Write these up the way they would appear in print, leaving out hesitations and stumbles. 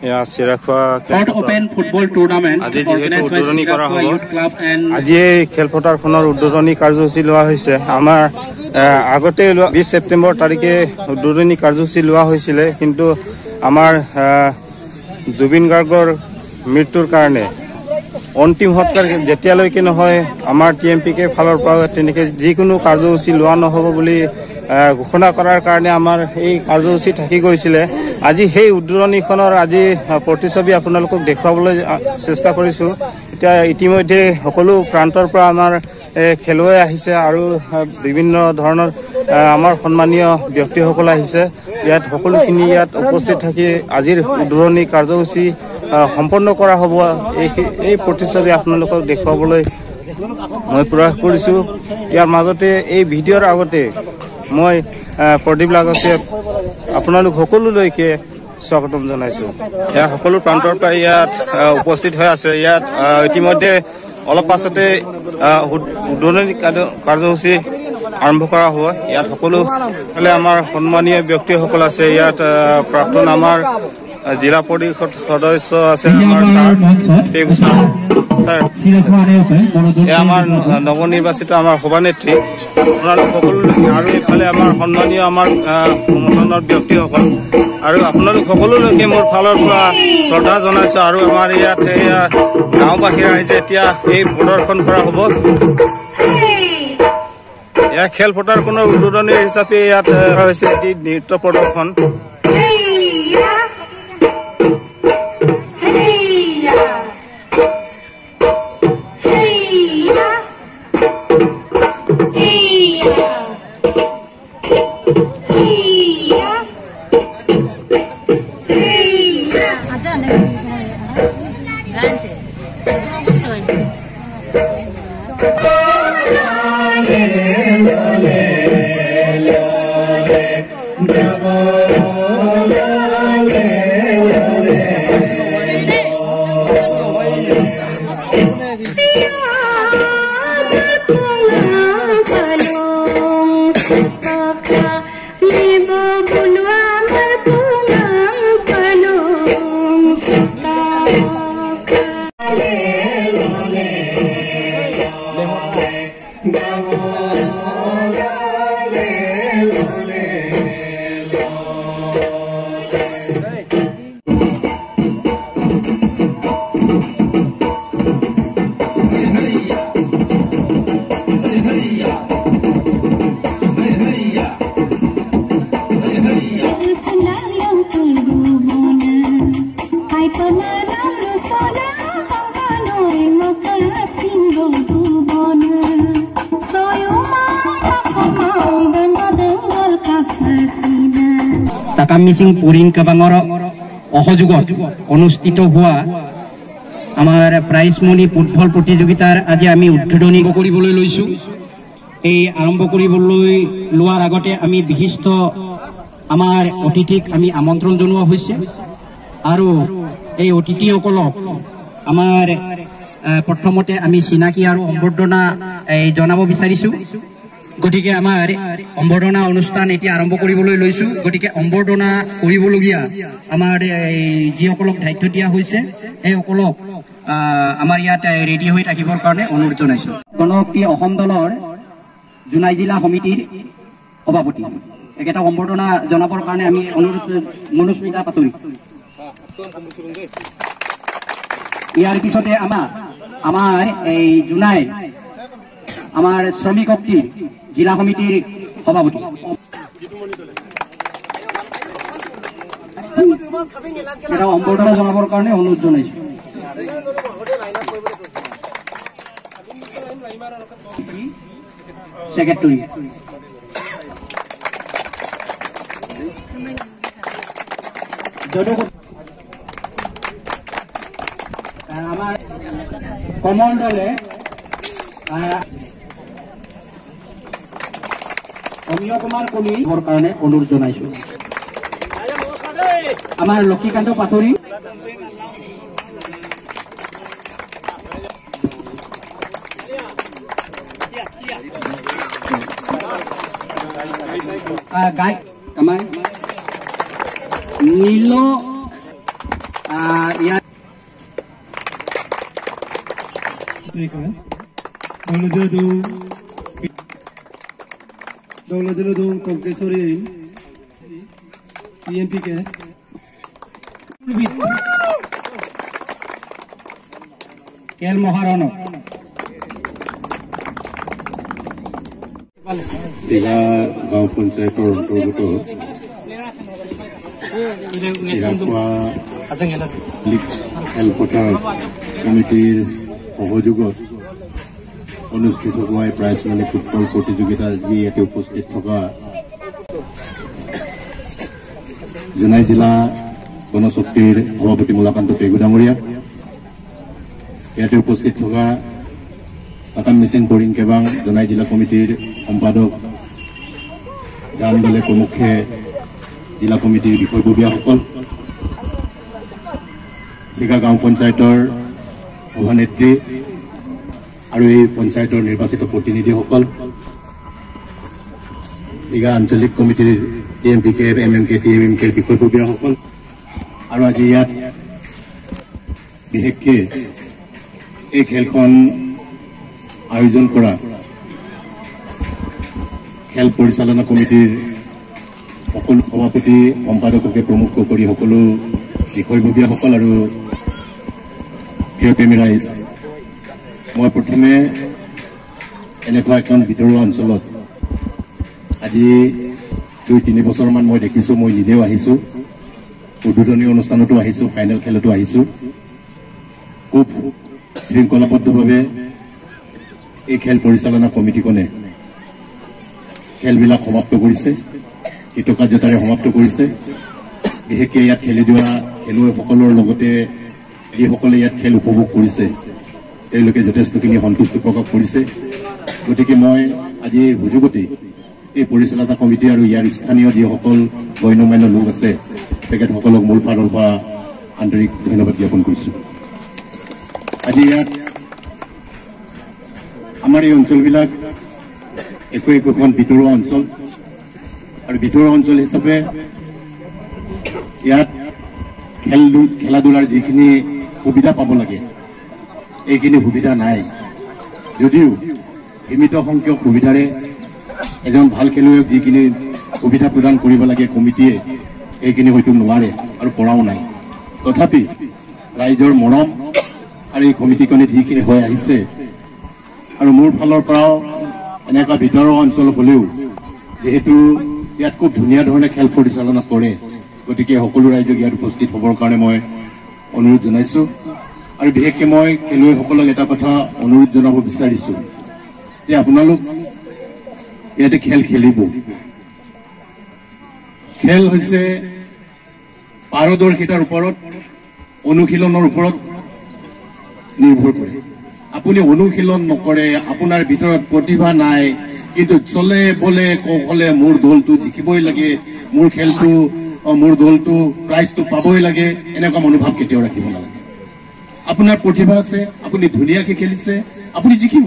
या सिराखुआ open football tournament আজি যেহেতু উদ্বোধনী কৰা হ'ব আজি এই খেলপথাৰখনৰ উদ্বোধনী কাৰ্যসূচী লোৱা হৈছে আমাৰ আগতে 20 ছেপ্টেম্বৰ তাৰিখে উদ্বোধনী কাৰ্যসূচী লোৱা হৈছিল কিন্তু আমাৰ জুবিন গাৰ্গৰ মৃত্যুৰ কাৰণে অন্তিম সৎকাৰ যেতিয়ালৈকে নহয় আমাৰ টিএমপিকে ফালৰ পৰা তেনেকৈ যিকোনো কাৰ্যসূচী লোৱা নহ'ব বুলি ঘোষণা কৰাৰ কাৰণে আমাৰ এই কাৰ্যসূচী থাকি গৈছিল আজি সেই উদ্বোধনীখনৰ আজি প্ৰতিচ্ছবি আপোনালোকক দেখুৱাবলৈ চেষ্টা কৰিছোঁ এতিয়া ইতিমধ্যে সকলো প্ৰান্তৰ পৰা আমাৰ খেলুৱৈ আহিছে আৰু বিভিন্ন ধৰণৰ আমাৰ সন্মানীয় ব্যক্তিসকল আহিছে ইয়াত সকলোখিনি ইয়াত উপস্থিত থাকি আজিৰ উদ্বোধনী কাৰ্যসূচী সম্পন্ন কৰা হ'ব এই প্ৰতিচ্ছবি আপোনালোকক দেখুৱাবলৈ মই প্ৰয়াস কৰিছোঁ ইয়াৰ মাজতে এই ভিডিঅ'ৰ আগতে মই প্ৰদীপ লাগতে আপোনালোক সকলোলৈকে স্বাগতম জনাইছোঁ ইয়াত সকলো প্ৰান্তৰ পৰা ইয়াত উপস্থিত হৈ আছে ইয়াত ইতিমধ্যে অলপ পাছতে উদ্বোধনী কাৰ্যসূচী আৰম্ভ কৰা হ'ব ইয়াত সকলো আমাৰ সন্মানীয় ব্যক্তিসকল আছে ইয়াত প্ৰাক্তন আমাৰ জিলা পৰিষদ সদস্য আছে আমাৰ ছাৰ ছাৰ আমাৰ নৱনিৰ্বাচিত আমাৰ সভানেত্ৰী আপোনালোক সকলোলৈকে আৰু এইফালে আমাৰ সন্মানীয় আমাৰ সংগঠনৰ ব্যক্তিসকল আৰু আপোনালোক সকলোলৈকে মোৰ ফালৰ পৰা শ্ৰদ্ধা জনাইছোঁ আৰু আমাৰ ইয়াত গাঁওবাসীৰ ৰাইজে এতিয়া এই প্ৰদৰ্শন কৰা হ'ব ইয়াত খেলপথাৰখনৰ উদ্বোধনী হিচাপে ইয়াত হৈছে এটি নৃত্য প্ৰদৰ্শন মিচিং পুৰিং কাবাঙৰ অসহযোগত অনুষ্ঠিত হোৱা আমাৰ প্ৰাইজ মনি ফুটবল প্ৰতিযোগিতাৰ আজি আমি উদ্বোধনী কৰিবলৈ লৈছোঁ এই আৰম্ভ কৰিবলৈ লোৱাৰ আগতে আমি বিশিষ্ট আমাৰ অতিথিক আমি আমন্ত্ৰণ জনোৱা হৈছে আৰু এই অতিথিসকলক আমাৰ প্ৰথমতে আমি চিনাকি আৰু সম্বৰ্ধনা জনাব বিচাৰিছোঁ গতিকে আমাৰ সম্বৰ্ধনা অনুষ্ঠান এতিয়া আৰম্ভ কৰিবলৈ লৈছোঁ গতিকে সম্বৰ্ধনা কৰিবলগীয়া আমাৰ যিসকলক দায়িত্ব দিয়া হৈছে এইসকলক আমাৰ ইয়াত ৰেডি হৈ থাকিবৰ কাৰণে অনুৰোধ জনাইছোঁ গণশক্তি অসম দলৰ জোনাই জিলা সমিতিৰ সভাপতি একেটা সম্বৰ্ধনা জনাবৰ কাৰণে আমি অনুৰোধ মনোস্মিতা পাতৰি ইয়াৰ পিছতে আমাৰ এই জোনাই আমাৰ শ্ৰমিক শক্তি জিলা সমিতিৰ সভাপতি এটা সম্বৰ্ধনা জনাবৰ কাৰণে অনুৰোধ জনাইছোঁ সেক্ৰেটাৰী আমাৰ কমল দলে অমিয় কুমাৰ কলিৰ কাৰণে অনুৰোধ জনাইছোঁ আমাৰ লক্ষীকান্ত পাথৰী গাই আমাৰ নীল খেল মহাৰণ চিগা গাঁও পঞ্চায়তৰ অন্তৰ্গত খেলপথাৰ কমিটিৰ সহযোগত অনুষ্ঠিত হোৱা প্ৰাইজ মানি ফুটবল প্ৰতিযোগিতা যি ইয়াতে উপস্থিত থকা জোনাই জিলা গণশক্তিৰ সভাপতি মূলাকান্ত পেগু ডাঙৰীয়া, ইয়াতে উপস্থিত থকা আকাম মিচিং বৰিং কেবাং জোনাই জিলা কমিটিৰ সম্পাদক গান দলে প্ৰমুখে জিলা কমিটিৰ বিষয়ববীয়াসকল, চিগা গাঁও পঞ্চায়তৰ সভানেত্ৰী আৰু এই পঞ্চায়তৰ নিৰ্বাচিত প্ৰতিনিধিসকল, চিগা আঞ্চলিক কমিটিৰ TMPK, MMK, TMMK বিষয়ববীয়াসকল আৰু আজি ইয়াত বিশেষকৈ এই খেলখন আয়োজন কৰা খেল পৰিচালনা কমিটিৰ সকলো সভাপতি সম্পাদককে প্ৰমুখ কৰি সকলো বিষয়ববীয়াসকল আৰু প্ৰিয়প্ৰেমী ৰাইজ, মই প্ৰথমে এনেকুৱা এখন ভিতৰুৱা অঞ্চলত আজি 2-3 বছৰমান মই দেখিছোঁ, মই নিজেও আহিছোঁ, উদ্বোধনী অনুষ্ঠানতো আহিছোঁ, ফাইনেল খেলতো আহিছোঁ, খুব শৃংখলাবদ্ধভাৱে এই খেল পৰিচালনা কমিটিখনে খেলবিলাক সমাপ্ত কৰিছে, কৃতকাৰ্যতাৰে সমাপ্ত কৰিছে। বিশেষকৈ ইয়াত খেলি যোৱা খেলুৱৈসকলৰ লগতে যিসকলে ইয়াত খেল উপভোগ কৰিছে তেওঁলোকে যথেষ্টখিনি সন্তুষ্টি প্ৰকাশ কৰিছে। গতিকে মই আজি এই সুযোগতে এই পৰিচালনা কমিটি আৰু ইয়াৰ স্থানীয় যিসকল গণ্যমান্য লোক আছে তেখেতসকলক মূল ফালৰ পৰা আন্তৰিক ধন্যবাদ জ্ঞাপন কৰিছোঁ। আজি ইয়াত আমাৰ এই অঞ্চলবিলাক একোখন ভিতৰুৱা অঞ্চল আৰু ভিতৰুৱা অঞ্চল হিচাপে ইয়াত খেলা ধূলাৰ যিখিনি সুবিধা পাব লাগে এইখিনি সুবিধা নাই, যদিও সীমিত সংখ্যক সুবিধাৰে এজন ভাল খেলুৱৈক যিখিনি সুবিধা প্ৰদান কৰিব লাগে কমিটিয়ে এইখিনি হয়তো নোৱাৰে আৰু পৰাও নাই। তথাপি ৰাইজৰ মৰম আৰু এই কমিটিখনে যিখিনি হৈ আহিছে আৰু মোৰ ফালৰ পৰাও এনেকুৱা ভিতৰুৱা অঞ্চল হ'লেও যিহেতু ইয়াত খুব ধুনীয়া ধৰণে খেল পৰিচালনা কৰে, গতিকে সকলো ৰাইজক ইয়াত উপস্থিত হ'বৰ কাৰণে মই অনুৰোধ জনাইছোঁ। আৰু বিশেষকৈ মই খেলুৱৈসকলক এটা কথা অনুৰোধ জনাব বিচাৰিছোঁ যে আপোনালোক ইয়াতে খেল খেলিব। খেল হৈছে পাৰদৰ্শিতাৰ ওপৰত, অনুশীলনৰ ওপৰত নিৰ্ভৰ কৰে। আপুনি অনুশীলন নকৰে, আপোনাৰ ভিতৰত প্ৰতিভা নাই, কিন্তু চলে বলে কৌশলে মোৰ দলটো জিকিবই লাগে, মোৰ দলটো প্ৰাইজটো পাবই লাগে, এনেকুৱা মনোভাৱ কেতিয়াও ৰাখিব নালাগে। আপোনাৰ প্ৰতিভা আছে, আপুনি ধুনীয়াকৈ খেলিছে, আপুনি জিকিব।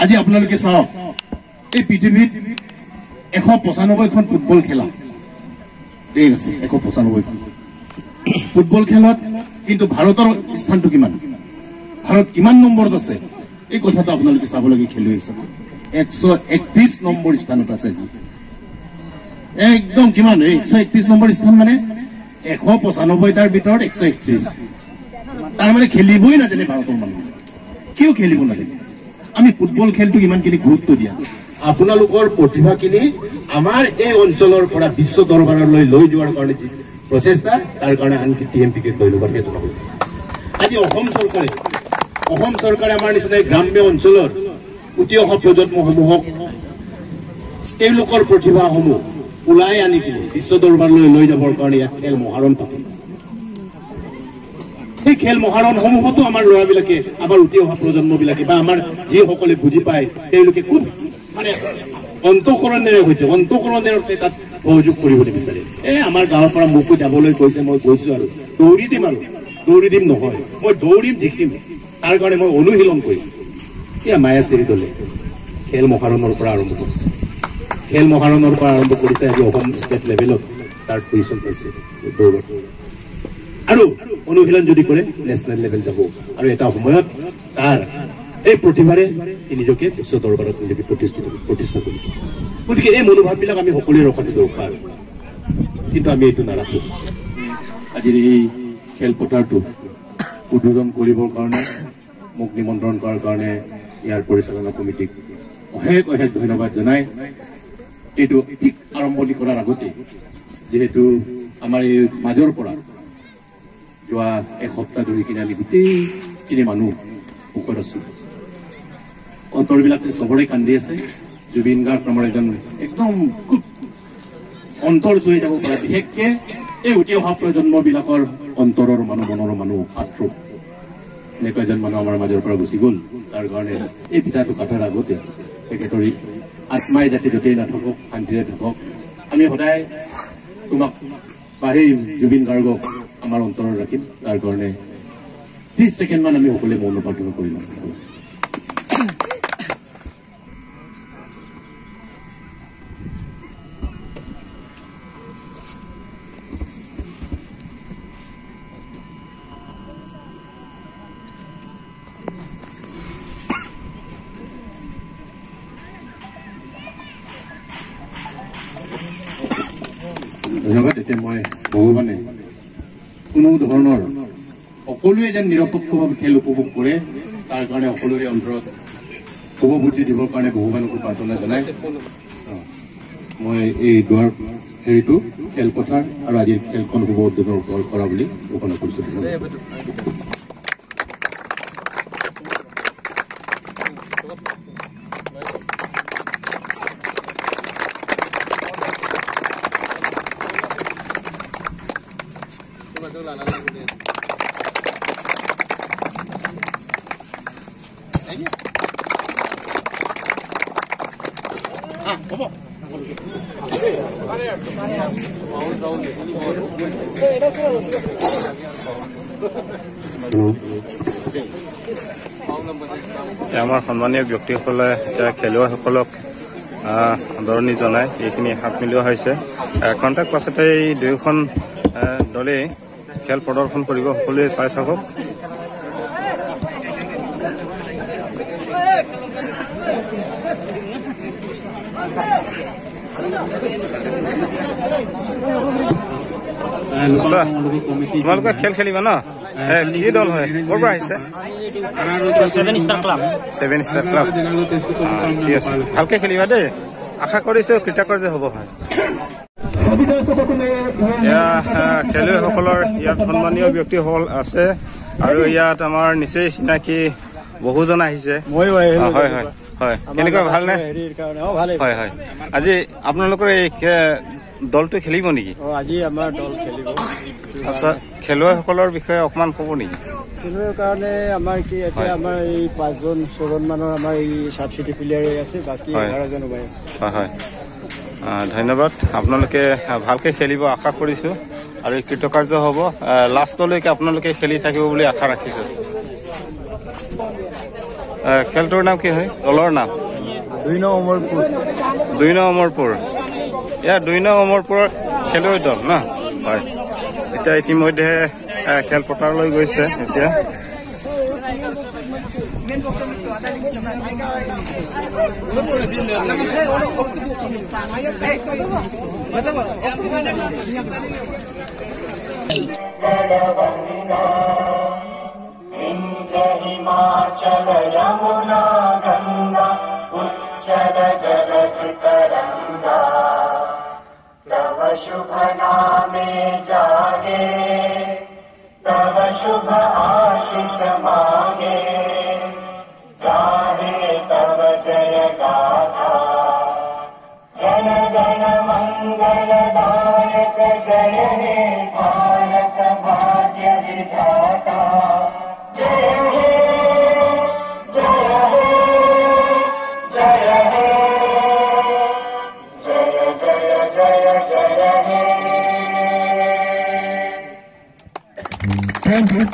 আজি আপোনালোকে চাওক, এই পৃথিৱীত 195খন ফুটবল খেলা দেশ আছে, 195খন ফুটবল খেলত, কিন্তু ভাৰতৰ স্থানটো কিমান, ভাৰত কিমান নম্বৰত আছে এই কথাটো আপোনালোকে চাব লাগে। খেলুৱৈ হিচাপে 131 নম্বৰ স্থানত আছে। একদম কিমান 131 নম্বৰ স্থান, মানে 195টাৰ ভিতৰত 131। তাৰমানে খেলিবই নাজানে ভাৰতৰ মানুহ। কিয় খেলিব নাজানে? আমি ফুটবল খেলটোক ইমানখিনি গুৰুত্ব দিয়া, আপোনালোকৰ প্ৰতিভাখিনি আমাৰ এই অঞ্চলৰ পৰা বিশ্ব দৰবাৰলৈ লৈ যোৱাৰ কাৰণে যি প্ৰচেষ্টা, তাৰ কাৰণে আনকি TMPK ধন্যবাদ জনাব। আজি অসম চৰকাৰে আমাৰ নিচিনা গ্ৰাম্য অঞ্চলৰ উঠি অহা প্ৰজন্মসমূহক তেওঁলোকৰ প্ৰতিভাসমূহ ওলাই আনি কিনে বিশ্ব দৰবাৰলৈ লৈ যাবৰ কাৰণে ইয়াত খেল মহাৰণ পাতে। সেই খেল মহাৰণসমূহতো আমাৰ ল'ৰাবিলাকে, আমাৰ উঠি অহা প্ৰজন্মবিলাকে বা আমাৰ যিসকলে বুজি পায় তেওঁলোকে খুব মানে অন্তঃকৰণেৰে তাত সহযোগ কৰিব নিবিচাৰে। আমাৰ গাঁৱৰ পৰা মোকো যাবলৈ কৈছে, মই গৈছো আৰু দৌৰি দিম নহয়, মই দৌৰিম জিকিম, তাৰ কাৰণে মই অনুশীলন কৰিম। এতিয়া মায়াচিৰি দলে খেল মহাৰণৰ পৰা আৰম্ভ কৰিছে, আজি অসম ষ্টেট লেভেলত তাৰ পজিশ্যন পাইছে দৌৰত। আৰু অনুশীলন যদি কৰে নেশ্যনেল লেভেল যাব আৰু এটা সময়ত তাৰ এই প্ৰতিভাৰে নিজকে বিশ্ব দৰবাৰত নিজকে প্ৰতিষ্ঠা কৰিব গতিকে এই মনোভাৱবিলাক আমি সকলোৱে ৰখাটো দৰকাৰ কিন্তু আমি এইটো নাৰাখোঁ আজিৰ এই খেলপথাৰটো উদ্বোধন কৰিবৰ কাৰণে মোক নিমন্ত্ৰণ কৰাৰ কাৰণে ইয়াৰ পৰিচালনা কমিটিক অশেষ অশেষ ধন্যবাদ জনাই এইটো ঠিক আৰম্ভণি কৰাৰ আগতে যেহেতু আমাৰ এই মাজৰ পৰা যোৱা এসপ্তাহ ধৰি কিনে আমি গোটেইখিনি মানুহ সুখত আছো অন্তৰবিলাকে চবৰে কান্দি আছে জুবিন গাৰ্গ নামৰ এজন একদম খুব অন্তৰ চুই যাব পৰা বিশেষকৈ এই উঠি অহা প্ৰজন্মবিলাকৰ অন্তৰৰ মানুহ মনৰ মানুহ পাত্ৰ এনেকুৱা এজন মানুহ আমাৰ মাজৰ পৰা গুচি গ'ল তাৰ কাৰণে এই পিতাটো কাটাৰ আগতে তেখেতৰ আত্মাই যাতে য'তেই নাথাকক শান্তিৰে থাকক আমি সদায় তোমাক বা সেই জুবিন গাৰ্গক আমাৰ অন্তৰত ৰাখিম তাৰ কাৰণে 30 ছেকেণ্ডমান আমি সকলোৱে মৌন প্ৰাৰ্থনা কৰি ল'ম ধন্যবাদ এতিয়া মই ভগৱানে কোনো ধৰণৰ সকলোৱে যেন নিৰপেক্ষভাৱে খেল উপভোগ কৰে তাৰ কাৰণে সকলোৰে অন্তৰত শুভবুদ্ধি দিবৰ কাৰণে ভগৱানকো প্ৰাৰ্থনা জনাই মই এই দুৱাৰ হেৰিটো খেলপথাৰ আৰু আজিৰ খেলখন শুভ উদ্বোধন কৰা বুলি ঘোষণা কৰিছোঁ আমাৰ সন্মানীয় ব্যক্তিসকলে এতিয়া খেলুৱৈসকলক আদৰণি জনাই এইখিনি হাত মিলোৱা হৈছে এঘণ্টাৰ পাছতে এই দুয়োখন দলেই খেল প্ৰদৰ্শন কৰিব সকলোৱে চাই থাকক তোমালোকে খেল খেলিবা ন কি দল হয় ক'ৰ পৰা আহিছে 7 ষ্টাৰ ক্লাব ঠিক আছে ভালকে খেলিবা দেই আশা কৰিছো কৃতকাৰ্য হ'ব হয় খেলুৱৈসকলৰ ইয়াত সন্মানীয় ব্যক্তিসকল আছে আৰু ইয়াত আমাৰ নিচেই চিনাকি বহুজন আহিছে হয় হয় হয় কেনেকুৱা ভালনে হয় হয় আজি আপোনালোকৰ এই দলটো খেলিব নেকি আজি আমাৰ দল খেলিব আচ্ছা খেলুৱৈসকলৰ বিষয়ে অকণমান ক'ব নেকি খেলুৱৈৰ কাৰণে আমাৰ কি এতিয়া আমাৰ এই 5-6জন মানৰ আমাৰ এই ছাবচিডি প্লেয়াৰ আছে বাকী 11জন ওলাই আছে হয় হয় ধন্যবাদ আপোনালোকে ভালকৈ খেলিব আশা কৰিছোঁ আৰু কৃতকাৰ্য হ'ব লাষ্টলৈকে আপোনালোকে খেলি থাকিব বুলি আশা ৰাখিছোঁ খেলটোৰ নাম কি হয় দলৰ নাম 2 নং অমৰপুৰ ইয়াৰ 2 নং অমৰপুৰৰ খেলুৱৈ দল ন হয় এতিয়া ইতিমধ্যে খেলপথাৰলৈ গৈছে এতিয়া हिमाचल यमुना गंगा उच्चल जलधि तरंगा तव शुभ नामे जागे तव शुभ आशीष मांगे गाहे तव जय गाथा जन गण मंगल दायक जय हे भारत भाग्य विधाता जय हे जय हे जय हे जय जय जय जय हे थैंक यू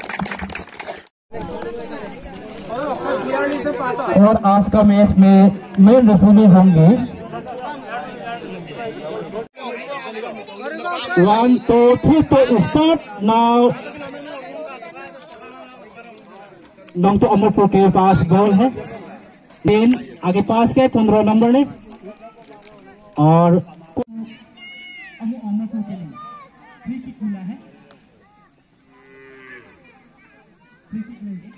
और आज का मैच में मेन रेफरी होंगे 1 2 3 to start now नंग तो अमरपुर के पास बॉल है, लेन आगे पास के 15 नंबर ने और अमरपुर के लिए फ्री किक मिला है। फ्री किक लेंगे